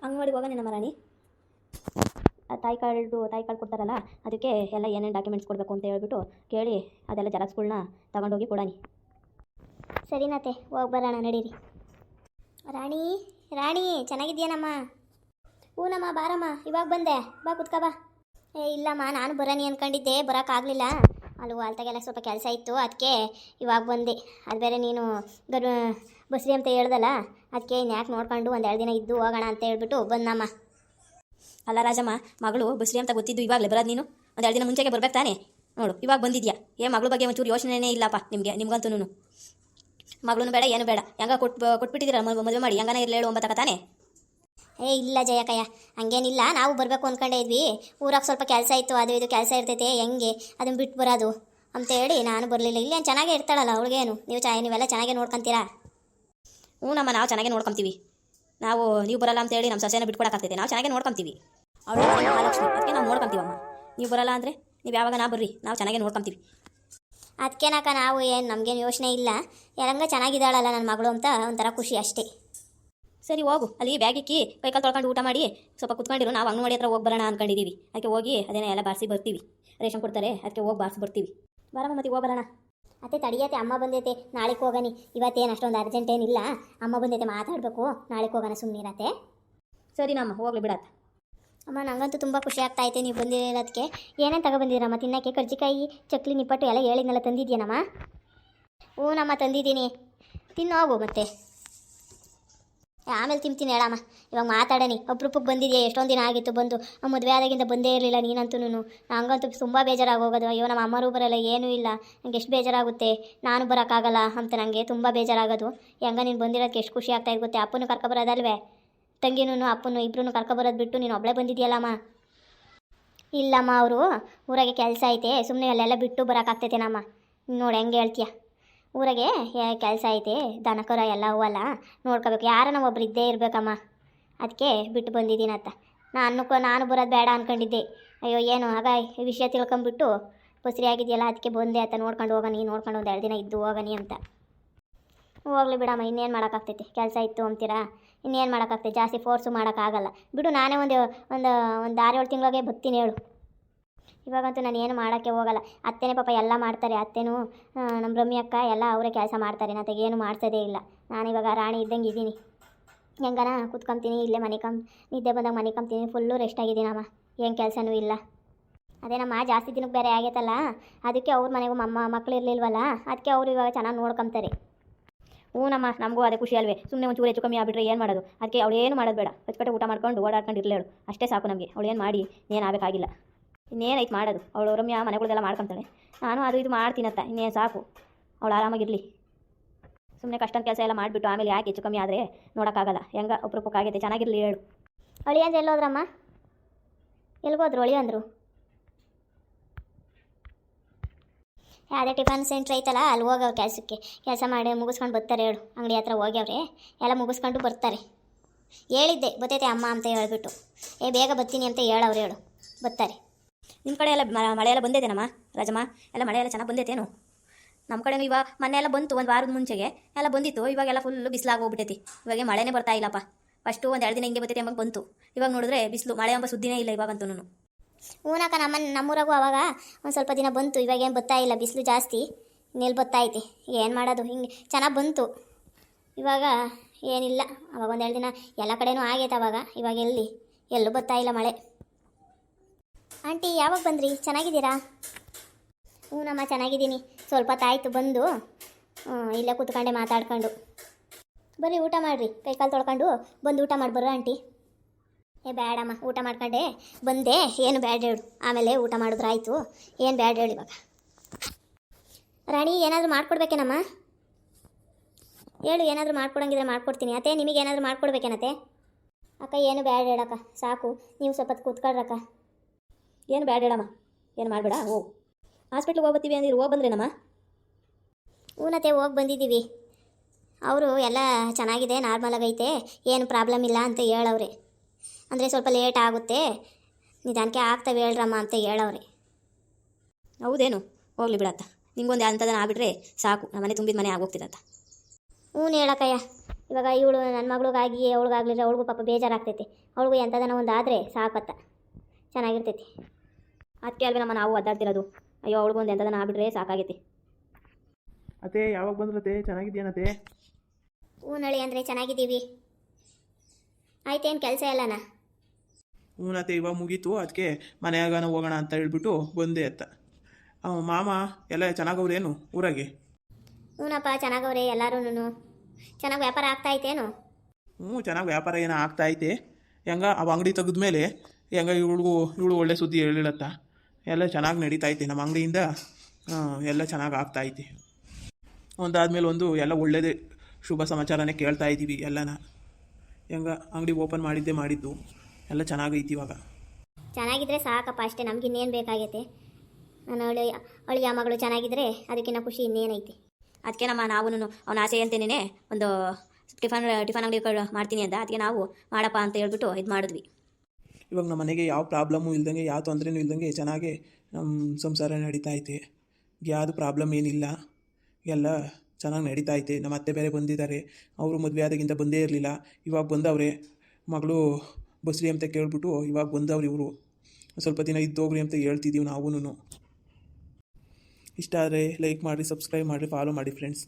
ಅಂಗನವಾಡಿಗೆ ಹೋಗೋಣ ನಮ್ಮ ರಾಣಿ. ತಾಯಿ ಕಾರ್ಡ್ ಕೊಡ್ತಾರಲ್ಲ, ಅದಕ್ಕೆ ಎಲ್ಲ ಏನೇನು ಡಾಕ್ಯುಮೆಂಟ್ಸ್ ಕೊಡಬೇಕು ಅಂತ ಹೇಳ್ಬಿಟ್ಟು ಕೇಳಿ ಅದೆಲ್ಲ ಜೆರಾಕ್ಸ್ಗಳನ್ನ ತಗೊಂಡೋಗಿ ಕೊಡಾನಿ. ಸರಿನತ್ತೆ, ಹೋಗಿ ಬರೋಣ ನಡೀರಿ. ರಾಣಿ ರಾಣಿ ಚೆನ್ನಾಗಿದ್ಯಾನಮ್ಮ? ಹೂನಮ್ಮ, ಬಾರಮ್ಮ, ಇವಾಗ ಬಂದೆ, ಬಾ ಕುತ್ಕ ಬಾ. ಇಲ್ಲಮ್ಮ, ನಾನು ಬರೋನಿ ಅಂದ್ಕೊಂಡಿದ್ದೆ, ಬರೋಕ್ಕಾಗಲಿಲ್ಲ. ಅಲ್ತಾಗೆಲ್ಲ ಸ್ವಲ್ಪ ಕೆಲಸ ಇತ್ತು, ಅದಕ್ಕೆ ಇವಾಗ ಬಂದೆ. ಅದು ಬೇರೆ ನೀನು ಬಸ್ರಿ ಅಂತ ಹೇಳ್ದಲ್ಲ, ಅದಕ್ಕೆ ಯಾಕೆ ನೋಡ್ಕೊಂಡು ಒಂದೆರಡು ದಿನ ಇದ್ದು ಹೋಗೋಣ ಅಂತ ಹೇಳ್ಬಿಟ್ಟು ಬಂದಮ್ಮ. ಅಲ್ಲ ರಾಜಮ್ಮ, ಮಗಳು ಬಸ್ರಿ ಅಂತ ಗೊತ್ತಿದ್ದು ಇವಾಗಲೇ ಬರೋದು ನೀನು? ಒಂದೆರಡು ದಿನ ಮುಂಚೆಗೆ ಬರ್ಬೇಕು ತಾನೆ? ನೋಡು ಇವಾಗ ಬಂದಿದ್ಯಾ. ಮಗಳ ಬಗ್ಗೆ ಒಂಚೂರು ಯೋಚನೆನೇ ಇಲ್ಲಪ್ಪ ನಿಮ್ಗಂತೂ. ಮಗಳೂ ಬೇಡ, ಏನು ಬೇಡ, ಹೆಂಗ ಕೊಟ್ಬಿಟ್ಟಿದ್ದೀರ ಮದುವೆ ಮಾಡಿ, ಹೆಂಗನ ಇರಲಿ ಹೇಳು, 9 ತಾನೆ? ಇಲ್ಲ ಜಯಕಯ್ಯ, ಹಂಗೇನಿಲ್ಲ. ನಾವು ಬರಬೇಕು ಅಂದ್ಕೊಂಡೇ ಇದ್ವಿ. ಊರಾಗ ಸ್ವಲ್ಪ ಕೆಲಸ ಇತ್ತು, ಅದು ಇದು ಕೆಲಸ ಇರ್ತೈತೆ, ಹೆಂಗೆ ಅದನ್ನು ಬಿಟ್ಟು ಬರೋದು ಅಂತೇಳಿ ನಾನು ಬರಲಿಲ್ಲ. ಇಲ್ಲೇನು ಚೆನ್ನಾಗೇ ಇರ್ತಾಳಲ್ಲ ಅವಳಿಗೇನು, ನೀವೆಲ್ಲ ಚೆನ್ನಾಗೇ ನೋಡ್ಕೊತೀರಾ? ನಮ್ಮ ನಾವು ಚೆನ್ನಾಗೇ ನೋಡ್ಕೊತೀವಿ. ನೀವು ಬರಲ್ಲ ಅಂತೇಳಿ ನಮ್ಮ ಸೊಸೆನ ಬಿಟ್ಕೊಡಕ್ಕಾಗ್ತೈತೆ? ನಾವು ಚೆನ್ನಾಗೇ ನೋಡ್ಕೊತೀವಿ. ಅವಳು ಮಹಾಲಕ್ಷ್ಮಿ, ಅದಕ್ಕೆ ನಾವು ನೋಡ್ಕೊತೀವಮ್ಮ. ನೀವು ಬರಲ್ಲ ಅಂದರೆ ನೀವು ಯಾವಾಗ ಬರ್ರಿ, ನಾವು ಚೆನ್ನಾಗೇ ನೋಡ್ಕೊತೀವಿ. ಅದಕ್ಕೇನಕ್ಕ, ನಾವು ಏನು ನಮಗೇನು ಯೋಚನೆ ಇಲ್ಲ. ಹೆಂಗ ಚೆನ್ನಾಗಿದ್ದಾಳಲ್ಲ ನನ್ನ ಮಗಳು ಅಂತ ಒಂಥರ ಖುಷಿ ಅಷ್ಟೇ. ಸರಿ ಹೋಗು, ಅಲ್ಲಿ ಬ್ಯಾಗಿಕ್ಕಿ ಕೈಕಾಲು ತೊಳ್ಕೊಂಡು ಊಟ ಮಾಡಿ ಸ್ವಲ್ಪ ಕುತ್ಕೊಂಡಿರು. ನಾವು ಅಂಗನವಾಡಿ ಹತ್ರ ಹೋಗಿ ಬರೋಣ ಅಂದ್ಕೊಂಡಿದ್ದೀವಿ. ಅದಕ್ಕೆ ಹೋಗಿ ಅದೇನೇ ಎಲ್ಲ ಬಾರಿಸಿ ಬರ್ತೀವಿ. ರೇಷನ್ ಕೊಡ್ತಾರೆ, ಅದಕ್ಕೆ ಹೋಗಿ ಬಾರಿಸಿ ಬರ್ತೀವಿ. ಬರಮ್ಮ, ಮತ್ತೆ ಹೋಗಿ ಬರೋಣ. ಅತ್ತೆ ತಡಿಯತ್ತೆ, ಅಮ್ಮ ಬಂದೈತೆ, ನಾಳೆಗೆ ಹೋಗೋನಿ. ಇವತ್ತೇನು ಅಷ್ಟೊಂದು ಅರ್ಜೆಂಟ್ ಏನಿಲ್ಲ, ಅಮ್ಮ ಬಂದೈತೆ, ಮಾತಾಡಬೇಕು, ನಾಳೆಗೆ ಹೋಗೋಣ, ಸುಮ್ಮನಿರತ್ತೆ. ಸರಿ ನಮ್ಮ ಹೋಗ್ಲಿ ಬಿಡತ್ತೆ. ಅಮ್ಮ, ನಂಗಂತೂ ತುಂಬ ಖುಷಿ ಆಗ್ತಾಯಿದೆ ನೀವು ಬಂದಿರೋದಕ್ಕೆ. ಏನೇನು ತಗೊಬಂದಿದ್ದೀರಮ್ಮ ತಿನ್ನೋಕ್ಕೆ? ಕರ್ಜಿಕಾಯಿ, ಚಕ್ಲಿ, ನಿಪ್ಪಟ್ಟು ಎಲ್ಲ ಹೇಳಿದ್ನೆಲ್ಲ ತಂದಿದ್ದೀನಮ್ಮ? ಹ್ಞೂ ನಮ್ಮ ತಂದಿದ್ದೀನಿ, ತಿನ್ನೋಗು. ಮತ್ತೆ ಆಮೇಲೆ ತಿಂತೀನಿ ಹೇಳಮ್ಮ, ಇವಾಗ ಮಾತಾಡೋನಿ. ಅಪ್ರೂಪಕ್ಕೆ ಬಂದಿದೆಯಾ? ಎಷ್ಟೊಂದು ದಿನ ಆಗಿತ್ತು ಬಂದು. ಮದುವೆ ಆದಾಗಿಂದ ಬಂದೇ ಇರಲಿಲ್ಲ ನೀನಂತೂ. ನಂಗಂತೂ ತುಂಬ ಬೇಜಾರಾಗೋಗೋದು. ಅಯ್ಯೋ ನಮ್ಮ ಅಮ್ಮರೂ ಬರೋಲ್ಲ, ಏನೂ ಇಲ್ಲ, ನಂಗೆ ಎಷ್ಟು ಬೇಜಾರಾಗುತ್ತೆ. ನಾನು ಬರೋಕ್ಕಾಗಲ್ಲ ಅಂತ ನನಗೆ ತುಂಬ ಬೇಜಾರಾಗೋದು. ಹೆಂಗ ನೀನು ಬಂದಿರೋದಕ್ಕೆ ಎಷ್ಟು ಖುಷಿ ಆಗ್ತಾಯಿದೆ ಗೊತ್ತೆ. ಅಪ್ಪನೂ ಕರ್ಕೊಬರೋದಲ್ವೇ, ತಂಗಿನೂ ಅಪ್ಪನೂ ಇಬ್ಬರೂ ಕರ್ಕೊಬರೋದು ಬಿಟ್ಟು ನೀನು ಒಬ್ಬಳೇ ಬಂದಿದೆಯಲ್ಲಮ್ಮ? ಇಲ್ಲಮ್ಮ, ಅವರು ಊರಾಗೆ ಕೆಲಸ ಐತೆ, ಸುಮ್ಮನೆ ಅಲ್ಲೆಲ್ಲ ಬಿಟ್ಟು ಬರೋಕ್ಕಾಗ್ತೈತೇನಮ್ಮ? ನೋಡಿ ಹೆಂಗೆ ಹೇಳ್ತೀಯ. ಊರಾಗೆ ಕೆಲಸ ಐತೆ, ದನಕರ ಎಲ್ಲ ಹೂವಲ್ಲ ನೋಡ್ಕೋಬೇಕು, ಯಾರನ್ನ ಒಬ್ರು ಇದ್ದೇ ಇರಬೇಕಮ್ಮ. ಅದಕ್ಕೆ ಬಿಟ್ಟು ಬಂದಿದ್ದೀನತ್ತ. ನಾನು ಬರೋದು ಬೇಡ ಅಂದ್ಕೊಂಡಿದ್ದೆ. ಅಯ್ಯೋ ಏನು ಆಗ ಈ ವಿಷಯ ತಿಳ್ಕೊಂಬಿಟ್ಟು ಬಸ್ರಿ ಆಗಿದೆಯಲ್ಲ, ಅದಕ್ಕೆ ಬಂದೆ ಅಂತ. ನೋಡ್ಕೊಂಡು ಹೋಗೋನಿ, ನೋಡ್ಕೊಂಡು ಒಂದು 2 ದಿನ ಇದ್ದು ಹೋಗೋನಿ ಅಂತ. ಹೋಗ್ಲಿ ಬಿಡಮ್ಮ, ಇನ್ನೇನು ಮಾಡೋಕ್ಕಾಗ್ತೈತಿ. ಕೆಲಸ ಇತ್ತು ಅಂತೀರಾ, ಇನ್ನೇನು ಮಾಡೋಕ್ಕಾಗ್ತೈತೆ. ಜಾಸ್ತಿ ಫೋರ್ಸು ಮಾಡೋಕ್ಕಾಗಲ್ಲ ಬಿಡು. ನಾನೇ ಒಂದು 6-7 ತಿಂಗಳಿಗೆ ಬರ್ತೀನಿ ಹೇಳು. ಇವಾಗಂತೂ ನಾನು ಏನು ಮಾಡೋಕ್ಕೆ ಹೋಗಲ್ಲ. ಅತ್ತೆನೇ ಪಾಪ ಎಲ್ಲ ಮಾಡ್ತಾರೆ. ಅತ್ತೆನೂ ನಮ್ಮ ರಮ್ಯ ಅಕ್ಕ ಎಲ್ಲ ಅವರೇ ಕೆಲಸ ಮಾಡ್ತಾರೆ. ನಾನು ಏನು ಮಾಡ್ಸೋದೇ ಇಲ್ಲ. ನಾನಿವಾಗ ರಾಣಿ ಇದ್ದಂಗೆ ಇದ್ದೀನಿ. ಹೆಂಗನ ಕೂತ್ಕೊತೀನಿ ಇಲ್ಲೇ, ನಿದ್ದೆ ಬಂದಾಗ ಮನಿಕೊಂತೀನಿ. ಫುಲ್ಲು ರೆಸ್ಟ್ ಆಗಿದ್ದೀನಮ್ಮ, ಏನು ಕೆಲಸನೂ ಇಲ್ಲ. ಅದೇನಮ್ಮ, ಜಾಸ್ತಿ ದಿನಕ್ಕೆ ಬೇರೆ ಆಗೈತಲ್ಲ, ಅದಕ್ಕೆ ಅವ್ರ ಮನೆಗೂ ಮಕ್ಕಳು ಇರಲಿಲ್ವಲ್ಲ, ಅದಕ್ಕೆ ಅವರು ಇವಾಗ ಚೆನ್ನಾಗಿ ನೋಡ್ಕೊತಾರೆ. ಹ್ಞೂನಮ್ಮ, ನಮಗೂ ಅದೇ ಖುಷಿ ಅಲ್ವೇ. ಸುಮ್ಮನೆ ಒಂಚೂರು ಹೆಚ್ಚು ಕಮ್ಮಿ ಆಗಿಬಿಟ್ರೆ ಏನು ಮಾಡೋದು? ಅದಕ್ಕೆ ಅವಳು ಏನು ಮಾಡೋದು ಬೇಡ, ಕಚ್ಕಟ್ಟೆ ಊಟ ಮಾಡ್ಕೊಂಡು ಓಡಾಡ್ಕೊಂಡು ಇರಲೇಳು, ಅಷ್ಟೇ ಸಾಕು ನಮಗೆ. ಅವಳು ಏನು ಮಾಡಿ ಏನು ಆಗಬೇಕಾಗಿಲ್ಲ. ಇನ್ನೇನೈತೆ ಮಾಡೋದು? ಅವಳು ರಮ್ಯಾ ಮನೆಗಳೆಲ್ಲ ಮಾಡ್ಕೊತಾಳೆ, ನಾನು ಅದು ಇದು ಮಾಡ್ತೀನತ್ತ. ಇನ್ನೇನು ಸಾಕು, ಅವಳು ಆರಾಮಾಗಿರಲಿ. ಸುಮ್ಮನೆ ಕಷ್ಟದ ಕೆಲಸ ಎಲ್ಲ ಮಾಡಿಬಿಟ್ಟು ಆಮೇಲೆ ಯಾಕೆ ಹೆಚ್ಚು ಕಮ್ಮಿ ಆದರೆ ನೋಡೋಕ್ಕಾಗಲ್ಲ. ಹೆಂಗ ಅಪರೂಪಕ್ಕಾಗೈತೆ, ಚೆನ್ನಾಗಿರಲಿ ಹೇಳು. ಅಳಿ ಅಂದ್ರೆ ಎಲ್ಲೋದ್ರಮ್ಮ? ಎಲ್ಗೋದ್ರು ಅಳಿ ಅಂದರು? ಅದೇ ಟಿಫನ್ ಸೆಂಟ್ರ್ ಐತಲ್ಲ, ಅಲ್ಲಿ ಹೋಗವ್ರು ಕೆಲಸಕ್ಕೆ. ಕೆಲಸ ಮಾಡಿ ಮುಗಿಸ್ಕೊಂಡು ಬರ್ತಾರೆ ಹೇಳು. ಅಂಗಡಿ ಹತ್ರ ಹೋಗ್ಯವ್ರೆ, ಎಲ್ಲ ಮುಗಿಸ್ಕೊಂಡು ಬರ್ತಾರೆ. ಹೇಳಿದ್ದೆ ಬತ್ತೈತೆ ಅಮ್ಮ ಅಂತ ಹೇಳ್ಬಿಟ್ಟು. ಬೇಗ ಬರ್ತೀನಿ ಅಂತ ಹೇಳವ್ರು, ಹೇಳು ಬರ್ತಾರೆ. ನಿಮ್ಮ ಕಡೆ ಎಲ್ಲ ಮಳೆ ಎಲ್ಲ ಬಂದೈತೇನಮ್ಮ ರಾಜಮ್ಮ? ಎಲ್ಲ ಮಳೆ ಎಲ್ಲ ಚೆನ್ನಾಗಿ ಬಂದೈತೇನು? ನಮ್ಮ ಕಡೆನೂ ಇವಾಗ ಮೊನ್ನೆ ಎಲ್ಲ ಬಂತು, 1 ವಾರದ ಮುಂಚೆಗೆ ಎಲ್ಲ ಬಂದಿತ್ತು. ಇವಾಗೆಲ್ಲ ಫುಲ್ಲು ಬಿಸಿಲಾಗಿ ಹೋಗ್ಬಿಟ್ಟೈತಿ. ಇವಾಗ ಮಳೆನೇ ಬರ್ತಾ ಇಲ್ಲಪ್ಪ. ಫಸ್ಟು 1-2 ದಿನ ಹಿಂಗೆ ಬರ್ತೈತೆ ಎಂಬ ಬಂತು. ಇವಾಗ ನೋಡಿದ್ರೆ ಬಿಸಿಲು, ಮಳೆ ಎಂಬ ಸುದ್ದಿನೇ ಇಲ್ಲ ಇವಾಗಂತೂ. ಹೂನಕ್ಕ, ನಮ್ಮೂರಾಗೂ ಅವಾಗ ಒಂದು ಸ್ವಲ್ಪ ದಿನ ಬಂತು. ಇವಾಗ ಏನು ಬರ್ತಾ ಇಲ್ಲ, ಬಿಸಿಲು ಜಾಸ್ತಿ, ನೆಲ್ ಬರ್ತಾ ಐತಿ. ಏನು ಮಾಡೋದು, ಹಿಂಗೆ ಚೆನ್ನಾಗಿ ಬಂತು. ಇವಾಗ ಏನಿಲ್ಲ. ಅವಾಗ 1-2 ದಿನ ಎಲ್ಲ ಕಡೆನೂ ಆಗೈತೆ ಅವಾಗ. ಇವಾಗ ಎಲ್ಲೂ ಬರ್ತಾ ಇಲ್ಲ ಮಳೆ. ಆಂಟಿ ಯಾವಾಗ ಬಂದ್ರಿ? ಚೆನ್ನಾಗಿದ್ದೀರಾ? ಹ್ಞೂನಮ್ಮ ಚೆನ್ನಾಗಿದ್ದೀನಿ. ಸ್ವಲ್ಪ ಹೊತ್ತಾಯ್ತು ಬಂದು, ಇಲ್ಲೇ ಕೂತ್ಕೊಂಡೆ ಮಾತಾಡ್ಕೊಂಡು. ಬರ್ರಿ ಊಟ ಮಾಡಿರಿ, ಕೈಕಾಲು ತೊಳ್ಕೊಂಡು ಬಂದು ಊಟ ಮಾಡಿಬರ್ರ ಆಂಟಿ. ಬೇಡಮ್ಮ, ಊಟ ಮಾಡ್ಕೊಂಡೆ ಬಂದೆ. ಏನು ಬ್ಯಾಡ ಹೇಳು, ಆಮೇಲೆ ಊಟ ಮಾಡಿದ್ರಾಯ್ತು. ಏನು ಬ್ಯಾಡ ಹೇಳಿ. ಇವಾಗ ರಾಣಿ ಏನಾದರೂ ಮಾಡ್ಕೊಡ್ಬೇಕೇನಮ್ಮ? ಹೇಳು, ಏನಾದರೂ ಮಾಡ್ಕೊಡಂಗಿದ್ರೆ ಮಾಡ್ಕೊಡ್ತೀನಿ. ಅತ್ತೆ ನಿಮಗೆ ಏನಾದರೂ ಮಾಡ್ಕೊಡ್ಬೇಕೇನತ್ತೆ? ಅಕ್ಕ ಏನು ಬ್ಯಾಡ ಹೇಳಕ್ಕ, ಸಾಕು. ನೀವು ಸ್ವಲ್ಪ ಕೂತ್ಕೊಳ್ರಕ್ಕ. ಏನು ಬ್ಯಾಡ ಹೇಳಮ್ಮ, ಏನು ಮಾಡಬೇಡ. ಹಾಸ್ಪಿಟ್ಲಿಗೆ ಹೋಗ್ಬತ್ತೀವಿ ಅಂದಿರು, ಹೋಗಿ ಬಂದ್ರೇನಮ್ಮ? ಹೂನತ್ತೆ, ಹೋಗಿ ಬಂದಿದ್ದೀವಿ. ಅವರು ಎಲ್ಲ ಚೆನ್ನಾಗಿದೆ, ನಾರ್ಮಲ್ ಆಗೈತೆ, ಏನು ಪ್ರಾಬ್ಲಮ್ ಇಲ್ಲ ಅಂತ ಹೇಳವ್ರೆ. ಅಂದರೆ ಸ್ವಲ್ಪ ಲೇಟ್ ಆಗುತ್ತೆ, ನಿಧಾನಕ್ಕೆ ಆಗ್ತವೆ ಹೇಳ್ರಮ್ಮ ಅಂತ ಹೇಳವ್ರೆ. ಹೌದೇನು? ಹೋಗ್ಲಿ ಬಿಡತ್ತ. ನಿಂಗೊಂದು ಅಂಥದನ್ನ ಆಗ್ಬಿಟ್ರೆ ಸಾಕು, ನಮ್ಮನೆ ತುಂಬಿದ ಮನೆ ಆಗೋಗ್ತಿರತ್ತ. ಹ್ಞೂ ಹೇಳಕ್ಕಯ್ಯ. ಇವಾಗ ಇವಳು ನನ್ನ ಮಗಳಿಗಾಗಿ ಅವಳಿಗಾಗ್ಲಿಲ್ಲ ಅವಳಿಗೂ ಪಾಪ ಬೇಜಾರಾಗ್ತೈತಿ. ಅವಳಿಗೂ ಎಂಥದನ ಒಂದು ಆದರೆ ಸಾಕತ್ತ ಚೆನ್ನಾಗಿರ್ತೈತಿ. ಅದಕ್ಕೆ ಅಲ್ವೇ ನಮ್ಮ ನಾವು ಒದ್ದಾಡ್ತಿರೋದು. ಅಯ್ಯೋ ಅವಳಿಗೂ ಒಂದು ಎಂಥದನ್ನ ಆಗ್ಬಿಟ್ರೆ ಸಾಕಾಗೈತಿ. ಅತ್ತೆ ಯಾವಾಗ ಬಂದ್ರತೆ? ಚೆನ್ನಾಗಿದ್ಯಾನತೆ? ಹೂನಳಿ ಅಂದರೆ ಚೆನ್ನಾಗಿದ್ದೀವಿ. ಆಯ್ತೇನು ಕೆಲಸ ಎಲ್ಲನಾ? ಹೂನತ್ತೆ ಇವಾಗ ಮುಗೀತು. ಅದಕ್ಕೆ ಮನೆಯಾಗನ ಹೋಗೋಣ ಅಂತ ಹೇಳ್ಬಿಟ್ಟು ಬಂದೆ ಅತ್ತ. ಮಾಮ ಎಲ್ಲ ಚೆನ್ನಾಗವ್ರೇನು ಊರಾಗೆ? ಹೂನಪ್ಪ ಚೆನ್ನಾಗವ್ರೆ ಎಲ್ಲರೂ. ಚೆನ್ನಾಗಿ ವ್ಯಾಪಾರ ಆಗ್ತಾ ಐತೇನು? ಚೆನ್ನಾಗಿ ವ್ಯಾಪಾರ ಏನೋ ಆಗ್ತಾ ಐತೆ. ಹೆಂಗ ಅವ ಅಂಗಡಿ ತೆಗೆದ್ಮೇಲೆ ಹೆಂಗ ಇವಳು ಒಳ್ಳೆ ಸುದ್ದಿ ಹೇಳಿಳತ್ತ. ಎಲ್ಲ ಚೆನ್ನಾಗಿ ನಡೀತಾ ಐತೆ ನಮ್ಮ ಅಂಗಡಿಯಿಂದ. ಎಲ್ಲ ಚೆನ್ನಾಗಿ ಆಗ್ತಾ ಐತೆ. ಒಂದಾದ್ಮೇಲೆ ಒಂದು ಎಲ್ಲ ಒಳ್ಳೇದೇ ಶುಭ ಸಮಾಚಾರನೇ ಕೇಳ್ತಾ ಇದ್ದೀವಿ ಎಲ್ಲನ. ಹೆಂಗ ಅಂಗಡಿ ಓಪನ್ ಮಾಡಿದ್ದು ಎಲ್ಲ ಚೆನ್ನಾಗೈತಿ ಇವಾಗ. ಚೆನ್ನಾಗಿದ್ರೆ ಸಾಕಪ್ಪ, ಅಷ್ಟೇ. ನಮ್ಗೆ ಇನ್ನೇನು ಬೇಕಾಗೈತೆ? ನನ್ನ ಅಳಿಯ ಮಗಳು ಚೆನ್ನಾಗಿದ್ರೆ ಅದಕ್ಕಿಂತ ಖುಷಿ ಇನ್ನೇನೈತಿ? ಅದಕ್ಕೆ ನಾವು ಅವನ ಆಸೆ ಅಂತೇನೆ ಒಂದು ಟಿಫನ್ ಅಂಗಡಿ ಮಾಡ್ತೀನಿ ಅಂತ. ಅದಕ್ಕೆ ನಾವು ಮಾಡಪ್ಪ ಅಂತ ಹೇಳ್ಬಿಟ್ಟು ಇದು ಮಾಡಿದ್ವಿ. ಇವಾಗ ನಮ್ಮ ಮನೆಗೆ ಯಾವ ಪ್ರಾಬ್ಲಮ್ಮು ಇಲ್ದಂಗೆ, ಯಾವ ತೊಂದರೆನೂ ಇಲ್ದಂಗೆ ಚೆನ್ನಾಗಿ ನಮ್ಮ ಸಂಸಾರ ನಡೀತಾ ಐತೆ. ಯಾವುದು ಪ್ರಾಬ್ಲಮ್ ಏನಿಲ್ಲ, ಎಲ್ಲ ಚೆನ್ನಾಗಿ ನಡೀತಾ ಐತೆ. ನಮ್ಮ ಅತ್ತೆ ಬೇರೆ ಬಂದಿದ್ದಾರೆ. ಅವರು ಮದುವೆ ಆದಾಗಿಂದ ಬಂದೇ ಇರಲಿಲ್ಲ. ಇವಾಗ ಬಂದವ್ರೆ. ಮಗಳು ಬಸ್ರಿ ಅಂತ ಕೇಳ್ಬಿಟ್ಟು ಇವಾಗ ಬಂದವ್ರು ಇವರು. ಸ್ವಲ್ಪ ದಿನ ಇದ್ದೋಗ್ರಿ ಅಂತ ಹೇಳ್ತಿದ್ದೀವಿ ನಾವೂ. ಇಷ್ಟ ಆದರೆ ಲೈಕ್ ಮಾಡಿ, ಸಬ್ಸ್ಕ್ರೈಬ್ ಮಾಡಿ, ಫಾಲೋ ಮಾಡಿ ಫ್ರೆಂಡ್ಸ್.